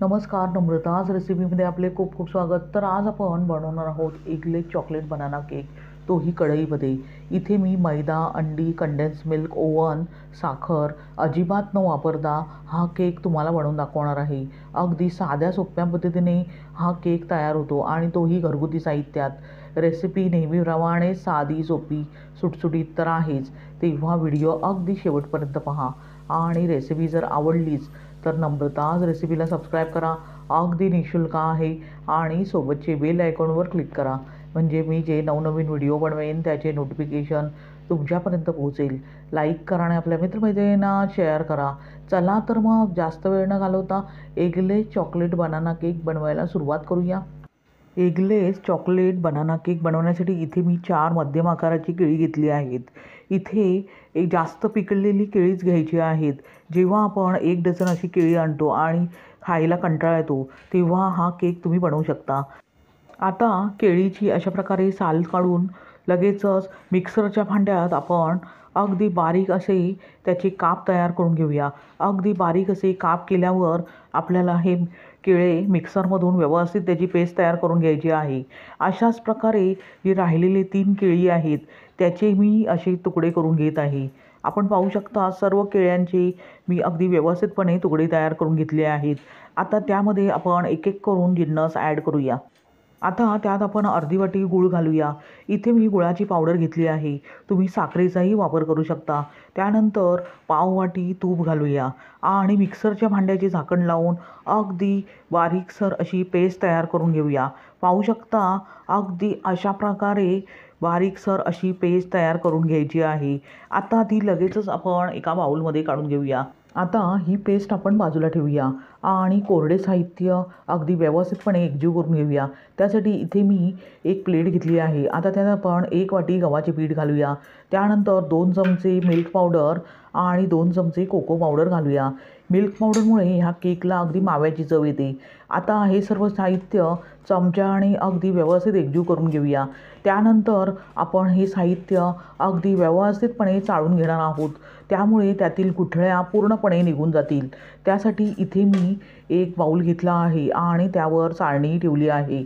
नमस्कार, नम्रताज रेसिपीमध्ये आपले खूप खूप स्वागत. तर आज आपण बनवणार आहोत एगलेस चॉकलेट बनाना केक, तोही कढईमध्ये. इथे मी मैदा, अंडी, कंडेन्स मिल्क, ओव्हन, साखर अजिबात न वापरता हा केक तुम्हाला बनवून दाखवणार आहे. अगदी साध्या सोप्या पद्धतीने हा केक तयार होतो आणि तोही घरगुती साहित्यात. रेसिपी नेहमीप्रमाणे साधी, सोपी, सुटसुटीत तर आहेच. तेव्हा व्हिडिओ अगदी शेवटपर्यंत पहा आणि रेसिपी जर आवडलीच तर नम्रताज रेसिपीला सबस्क्राईब करा. अगदी निःशुल्क आहे आणि सोबतचे बेल आयकॉनवर क्लिक करा, म्हणजे मी जे नवनवीन व्हिडिओ बनवेन त्याचे नोटिफिकेशन तुमच्यापर्यंत पोहोचेल. लाईक करा आणि आपल्या मित्रमैत्रिणींना शेअर करा. चला तर मग जास्त वेळ न घालवता एगलेस चॉकलेट बनाना केक बनवायला सुरुवात करूया. एगलेस चॉकलेट बनाना केक बनवण्यासाठी इथे मी 4 मध्यम आकाराची केळी घेतली आहेत. इथे एक जास्त पिकलेली केळीच घ्यायची आहेत. जेव्हा आपण 1 डझन अशी केळी आणतो आणि खायला कंटाळा येतो तेव्हा हा केक तुम्ही बनवू शकता. आता केळीची अशा प्रकारे साल काढून लगेचच मिक्सरच्या भांड्यात आपण अगदी बारीक असे त्याचे काप तयार करून घेऊया. अगदी बारीक असे काप केल्यावर आपल्याला हे केळे मिक्सरमधून व्यवस्थित त्याची पेस्ट तयार करून घ्यायची आहे. अशाच प्रकारे जी राहिलेले 3 केळी आहेत त्याचे मी असे तुकडे करून घेत आहे. आपण पाहू शकता सर्व केळ्यांचे मी अगदी व्यवस्थितपणे तुकडे तयार करून घेतले आहेत. आता त्यामध्ये आपण एक एक करून जिन्नस ॲड करूया. आता त्यात आपण अर्धी वाटी गूळ घालूया. इथे मी गुळाची पावडर घेतली आहे. तुम्ही साखरेचाही वापर करू शकता. त्यानंतर पाव वाटी तूप घालूया आणि मिक्सरच्या भांड्याचे झाकण लावून अगदी बारीकसर अशी पेस्ट तयार करून घेऊया. पाहू शकता अगदी अशा प्रकारे बारीकसर अशी पेस्ट तयार करून घ्यायची आहे. आता ती लगेचच आपण एका बाउलमध्ये काढून घेऊया. आता ही पेस्ट आपण बाजूला ठेवूया आणि कोरडे साहित्य अगदी व्यवस्थितपणे एकजीव करून घेऊया. त्यासाठी इथे मी एक प्लेट घेतली आहे. आता त्यात आपण 1 वाटी गव्हाचे पीठ घालूया. त्यानंतर 2 चमचे मिल्क पावडर आणि 2 चमचे कोको पावडर घालूया. मिल्क पावडरमुळे ह्या केकला अगदी माव्याची चव येते. आता हे सर्व साहित्य चमच्याने अगदी व्यवस्थित एकजीव करून घेऊया. त्यानंतर आपण हे साहित्य अगदी व्यवस्थितपणे चाळून घेणार आहोत. त्यामुळे त्यातील गुठळ्या पूर्णपणे निघून जातील. त्यासाठी इथे मी एक बाऊल घेतला आहे आणि त्यावर चाळणी ठेवली आहे.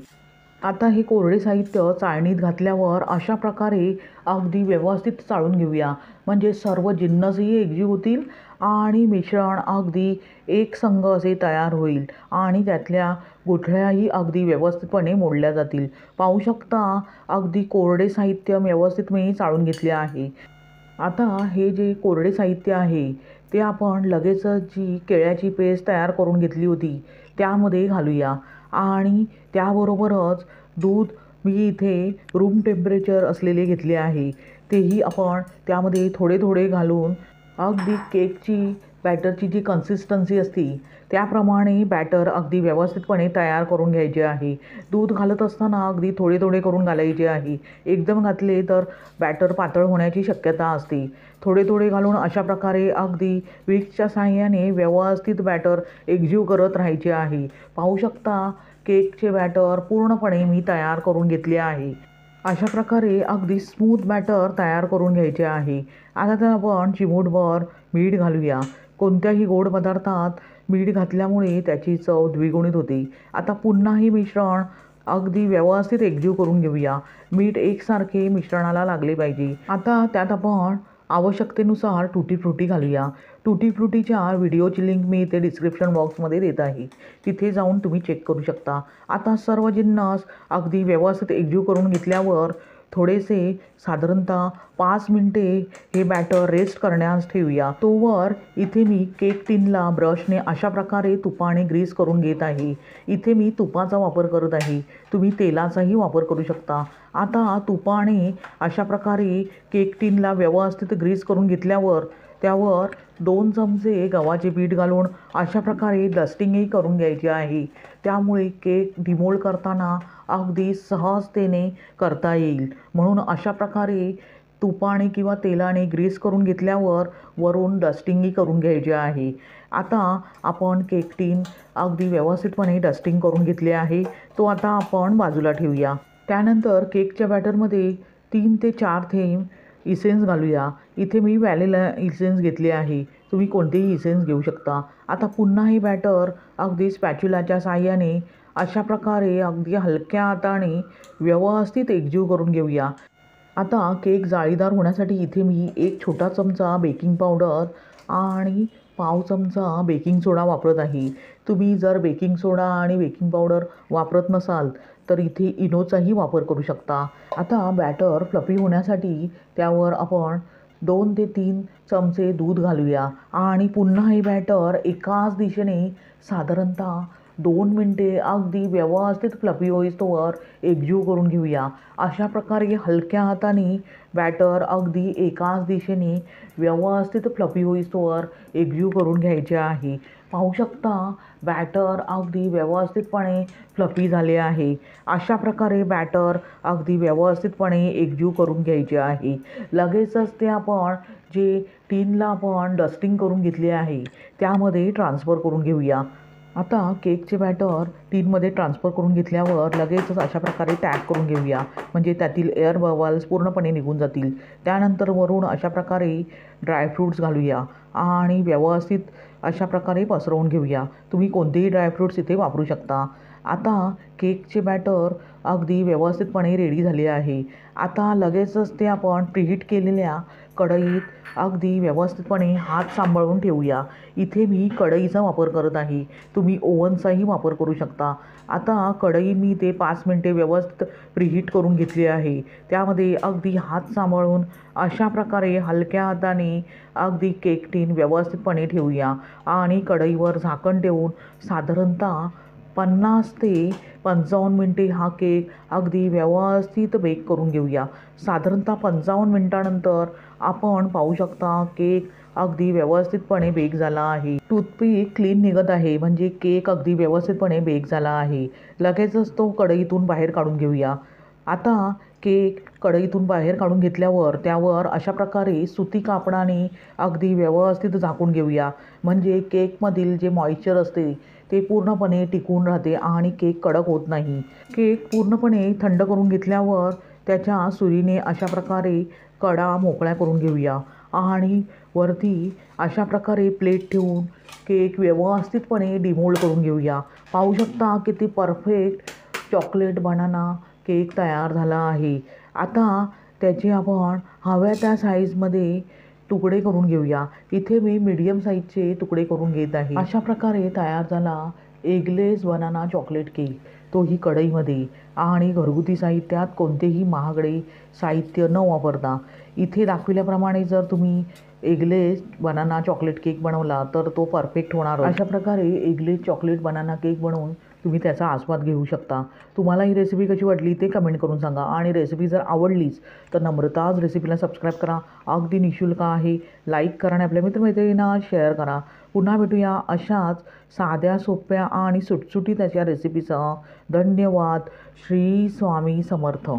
आता हे कोरडे साहित्य चाळणीत घातल्यावर अशा प्रकारे अगदी व्यवस्थित चाळून घेऊया, म्हणजे सर्व जिन्नसही एकजीव होतील आणि मिश्रण अगदी एकसंग असे तयार होईल आणि त्यातल्या गुठळ्याही अगदी व्यवस्थितपणे मोडल्या जातील. पाहू शकता अगदी कोरडे साहित्य व्यवस्थित मी चाळून घेतले आहे. आता हे जे कोरडे साहित्य आहे ते आपण लगेचच जी केळ्याची पेस्ट तयार करून घेतली होती त्यामध्ये घालूया आणि त्याबरोबरच दूध मी इथे रूम टेम्परेचर असलेले घेतले आहे. तेही आपण त्यामध्ये थोडे थोडे घालून अगदी केकची बॅटरची जी कन्सिस्टन्सी असते त्याप्रमाणे बॅटर अगदी व्यवस्थितपणे तयार करून घ्यायचे आहे. दूध घालत असताना अगदी थोडे थोडे करून घालायचे आहे. एकदम घातले तर बॅटर पातळ होण्याची शक्यता असते. थोडे थोडे घालून अशा प्रकारे अगदी विक्सच्या साहाय्याने व्यवस्थित बॅटर एकजीव करत राहायचे आहे. पाहू शकता केकचे बॅटर पूर्णपणे मी तयार करून घेतले आहे. अशा प्रकारे अगदी स्मूथ बॅटर तयार करून घ्यायचे आहे. आता तर आपण चिमूटभर मीठ घालूया. कोणत्याही गोड पदार्थात मीठ घातल्यामुळे त्याची चव द्विगुणित होते. आता पुन्हा हे मिश्रण अगदी व्यवस्थित एकजीव करून घेऊया. मीठ एकसारखे मिश्रणाला लागले पाहिजे. आता त्यात आपण आवश्यकतेनुसार टुटी फ्रुटी घालूया. टुटी फ्रुटीच्या व्हिडिओची लिंक मी इथे डिस्क्रिप्शन बॉक्समध्ये देत आहे. तिथे जाऊन तुम्ही चेक करू शकता. आता सर्व जिन्नस अगदी व्यवस्थित एकजीव करून घेतल्यावर थोडेसे साधारणतः 5 मिनिटे हे बॅटर रेस्ट करण्यास ठेवूया. तोवर इथे मी केक टिनला ब्रशने अशा प्रकारे तुपाने ग्रीस करून घेत आहे. इथे मी तुपाचा वापर करत आहे. तुम्ही तेलाचाही वापर करू शकता. आता तुपाने अशा प्रकारे केक टिनला व्यवस्थित ग्रीस करून घेतल्यावर त्यावर 2 चमचे गव्हाचे पीठ घालून अशा प्रकारे डस्टिंगही करून घ्यायची आहे. त्यामुळे केक डिमोल्ड करताना अगदी सहजतेने करता येईल. म्हणून अशा प्रकारे तुपाने किंवा तेलाने ग्रीस करून घेतल्यावर वरून डस्टिंगही करून घ्यायचे आहे. आता आपण केक टिन अगदी व्यवस्थितपणे डस्टिंग करून घेतले आहे. तो आता आपण बाजूला ठेवूया. त्यानंतर केकच्या बॅटरमध्ये 3 ते 4 थेंब इसेन्स घालूया. इथे मी व्हॅनिला इसेन्स घेतले आहे. तुम्ही कोणतेही इसेन्स घेऊ शकता. आता पुन्हा हे बॅटर अगदी स्पॅच्युलाच्या साहाय्याने अशा प्रकारे अगदी हलक्या हाताने व्यवस्थित एकजीव करून घेऊया. आता केक जाळीदार होण्यासाठी इथे मी 1 छोटा चमचा बेकिंग पावडर आणि पाव चमचा बेकिंग सोडा वापरत आहे. तुम्ही जर बेकिंग सोडा आणि बेकिंग पावडर वापरत नसाल तर इथे इनोचाही वापर करू शकता. आता बॅटर फ्लफी होण्यासाठी त्यावर आपण 2 ते 3 चमचे दूध घालूया आणि पुन्हा हे बॅटर एकाच दिशेने साधारणतः 2 मिनटे अगदी व्यवस्थित फ्लफी होईस्तोवर एकजीव करून घेऊया. अशा प्रकारे हलक्या हाताने बॅटर अगदी एकाच दिशेने व्यवस्थित फ्लफी होईस्तोवर एकजीव करून घ्यायचे आहे. पाहू शकता बॅटर अगदी व्यवस्थितपणे फ्लफी झाले आहे. अशा प्रकारे बॅटर अगदी व्यवस्थितपणे एकजीव करून घ्यायचे आहे. लगेचच ते आपण जे टिनला आपण डस्टिंग करून घेतले आहे त्यामध्ये ट्रान्सफर करून घेऊया. आता केकचे बॅटर टिनमध्ये ट्रान्सफर करून घेतल्यावर लगेचच अशा प्रकारे टॅप करून घेऊया, म्हणजे त्यातील एअर बबल्स पूर्णपणे निघून जातील. त्यानंतर वरून अशा प्रकारे ड्रायफ्रूट्स घालूया आणि व्यवस्थित अशा प्रकारे पसरवून घेऊया. तुम्ही कोणतेही ड्रायफ्रूट्स इथे वापरू शकता. आता केकचे बॅटर अगदी व्यवस्थितपणे रेडी झाले आहे. आता लगेचच ते आपण प्रीहीट केलेल्या कढईत अगदी व्यवस्थितपणे हात सांभाळून ठेवूया. इथे मी कढईचा वापर करत आहे. तुम्ही ओव्हनचाही वापर करू शकता. आता कढई मी ते 5 मिनटे व्यवस्थित प्रीहीट करून घेतली आहे. त्यामध्ये अगदी हात सांभाळून अशा प्रकारे हलक्या हाताने अगदी केक टिन व्यवस्थितपणे ठेवूया आणि कढईवर झाकण ठेवून साधारणतः 50 ते 55 मिनटे हा केक अगदी व्यवस्थित बेक करून घेऊया. साधारणतः 55 मिनटानंतर आपण पाहू शकता केक अगदी व्यवस्थितपणे बेक झाला आहे. टूथपिक क्लीन निघत आहे, म्हणजे केक अगदी व्यवस्थितपणे बेक झाला आहे. लगेचच तो कढईतून बाहेर काढून घेऊया. आता केक कढईतून बाहेर काढून घेतल्यावर त्यावर अशा प्रकारे सुती कापडाने अगदी व्यवस्थित झाकून घेऊया, म्हणजे केकमधील जे मॉइश्चर असते ते पूर्णपणे टिकून राहते आणि केक कडक होत नाही. केक पूर्णपणे थंड करून घेतल्यावर त्याच्या सुरीने अशा प्रकारे कडा मोकळ्या करून घेऊया आणि वरती अशा प्रकारे प्लेट ठेवून केक व्यवस्थितपणे डिमोल्ड करून घेऊया. पाहू शकता किती परफेक्ट चॉकलेट बनाना केक तयार झाला आहे. आता त्याचे आपण हव्या त्या साईजमध्ये तुकडे करून घेऊया. इथे मी मीडियम साईजचे तुकडे करून घेत आहे. अशा प्रकारे तयार झाला एगलेस बनाना चॉकलेट केक, तोही कढईमध्ये आणि घरगुती साहित्यात कोणतेही महागडे साहित्य न वापरता. इथे दाखविल्याप्रमाणे जर तुम्ही एगलेस बनाना चॉकलेट केक बनवला तर तो परफेक्ट होणार. अशा प्रकारे एगलेस चॉकलेट बनाना केक बनवून तुम्ही त्याचा आस्वाद घेऊ शकता. तुम्हाला ही रेसिपी कशी वाटली ते कमेंट करून सांगा आणि रेसिपी जर आवडलीच तर नम्रताज रेसिपीला सबस्क्राईब करा. अगदी निःशुल्क आहे. लाईक करा आणि आपल्या मित्रमैत्रिणींना शेअर करा. पुन्हा भेटूया अशाच साध्या सोप्या आणि सुटसुटीत अशा रेसिपीसह. धन्यवाद. श्री स्वामी समर्थ.